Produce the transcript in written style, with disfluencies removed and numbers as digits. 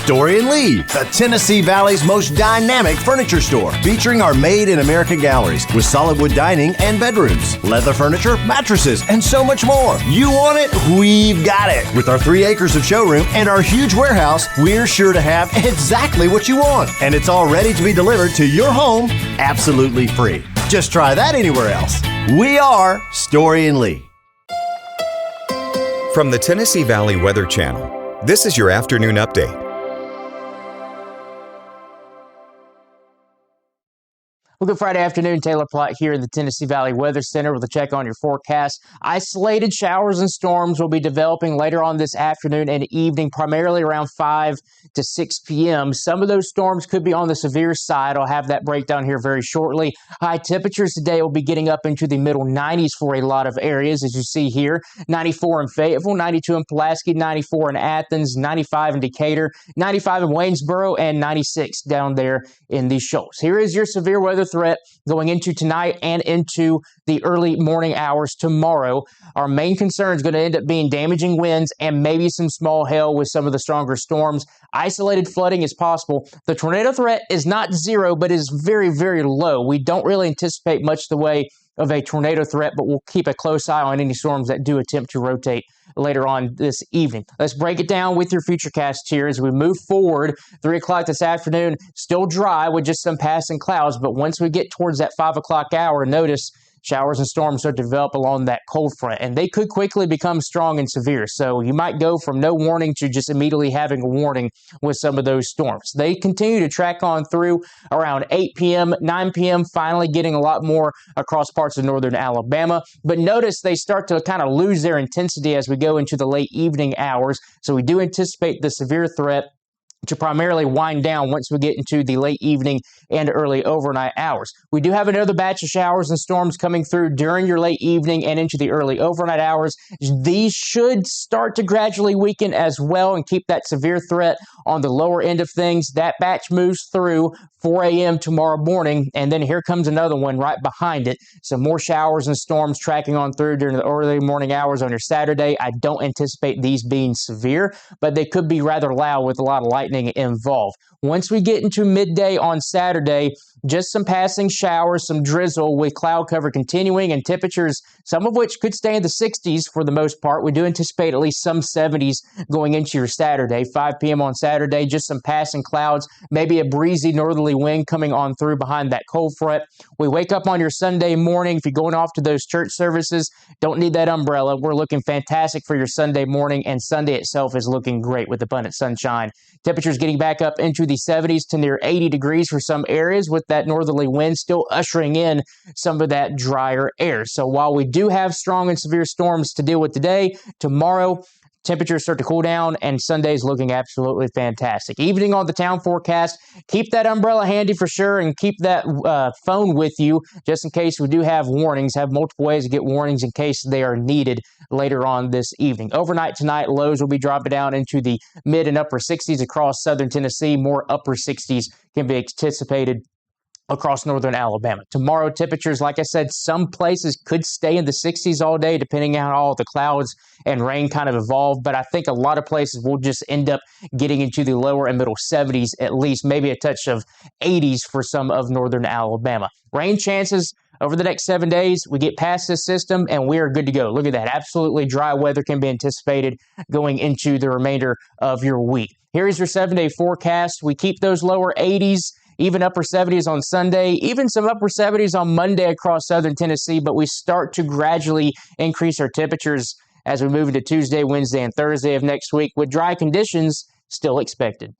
Story & Lee, the Tennessee Valley's most dynamic furniture store, featuring our Made in America galleries with solid wood dining and bedrooms, leather furniture, mattresses, and so much more. You want it? We've got it. With our 3 acres of showroom and our huge warehouse, we're sure to have exactly what you want. And it's all ready to be delivered to your home absolutely free. Just try that anywhere else. We are Story & Lee. From the Tennessee Valley Weather Channel, this is your afternoon update. Well, good Friday afternoon. Taylor Plott here in the Tennessee Valley Weather Center with a check on your forecast. Isolated showers and storms will be developing later on this afternoon and evening, primarily around 5 to 6 p.m. Some of those storms could be on the severe side. I'll have that breakdown here very shortly. High temperatures today will be getting up into the middle 90s for a lot of areas, as you see here. 94 in Fayetteville, 92 in Pulaski, 94 in Athens, 95 in Decatur, 95 in Waynesboro, and 96 down there in the Shoals. Here is your severe weather threat going into tonight and into the early morning hours tomorrow. Our main concern is going to end up being damaging winds and maybe some small hail with some of the stronger storms. Isolated flooding is possible. The tornado threat is not zero, but is very, very low. We don't really anticipate much the way of a tornado threat, but we'll keep a close eye on any storms that do attempt to rotate later on this evening. Let's break it down with your futurecast here as we move forward. 3 o'clock this afternoon, still dry with just some passing clouds, but once we get towards that 5 o'clock hour, notice showers and storms start to develop along that cold front, and they could quickly become strong and severe. So you might go from no warning to just immediately having a warning with some of those storms. They continue to track on through around 8 p.m., 9 p.m., finally getting a lot more across parts of northern Alabama. But notice they start to kind of lose their intensity as we go into the late evening hours. So we do anticipate the severe threat to primarily wind down once we get into the late evening and early overnight hours. We do have another batch of showers and storms coming through during your late evening and into the early overnight hours. These should start to gradually weaken as well and keep that severe threat on the lower end of things. That batch moves through 4 a.m. tomorrow morning, and then here comes another one right behind it. Some more showers and storms tracking on through during the early morning hours on your Saturday. I don't anticipate these being severe, but they could be rather loud with a lot of lightning involved. Once we get into midday on Saturday, just some passing showers, some drizzle with cloud cover continuing and temperatures, some of which could stay in the 60s for the most part. We do anticipate at least some 70s going into your Saturday. 5 p.m. on Saturday, just some passing clouds, maybe a breezy northerly wind coming on through behind that cold front. We wake up on your Sunday morning. If you're going off to those church services, don't need that umbrella. We're looking fantastic for your Sunday morning, and Sunday itself is looking great with abundant sunshine. Temperatures getting back up into the 70s to near 80 degrees for some areas, with that northerly wind still ushering in some of that drier air. So while we do have strong and severe storms to deal with today, tomorrow temperatures start to cool down, and Sunday's looking absolutely fantastic. Evening on the town forecast, keep that umbrella handy for sure, and keep that phone with you just in case we do have warnings. Have multiple ways to get warnings in case they are needed later on this evening. Overnight tonight, lows will be dropping down into the mid and upper 60s across southern Tennessee. More upper 60s can be anticipated across northern Alabama. Tomorrow, temperatures, like I said, some places could stay in the 60s all day, depending on how all the clouds and rain kind of evolve. But I think a lot of places will just end up getting into the lower and middle 70s, at least maybe a touch of 80s for some of northern Alabama. Rain chances over the next 7 days, we get past this system and we are good to go. Look at that. Absolutely dry weather can be anticipated going into the remainder of your week. Here is your 7-day forecast. We keep those lower 80s, even upper 70s on Sunday, even some upper 70s on Monday across southern Tennessee, but we start to gradually increase our temperatures as we move into Tuesday, Wednesday, and Thursday of next week with dry conditions still expected.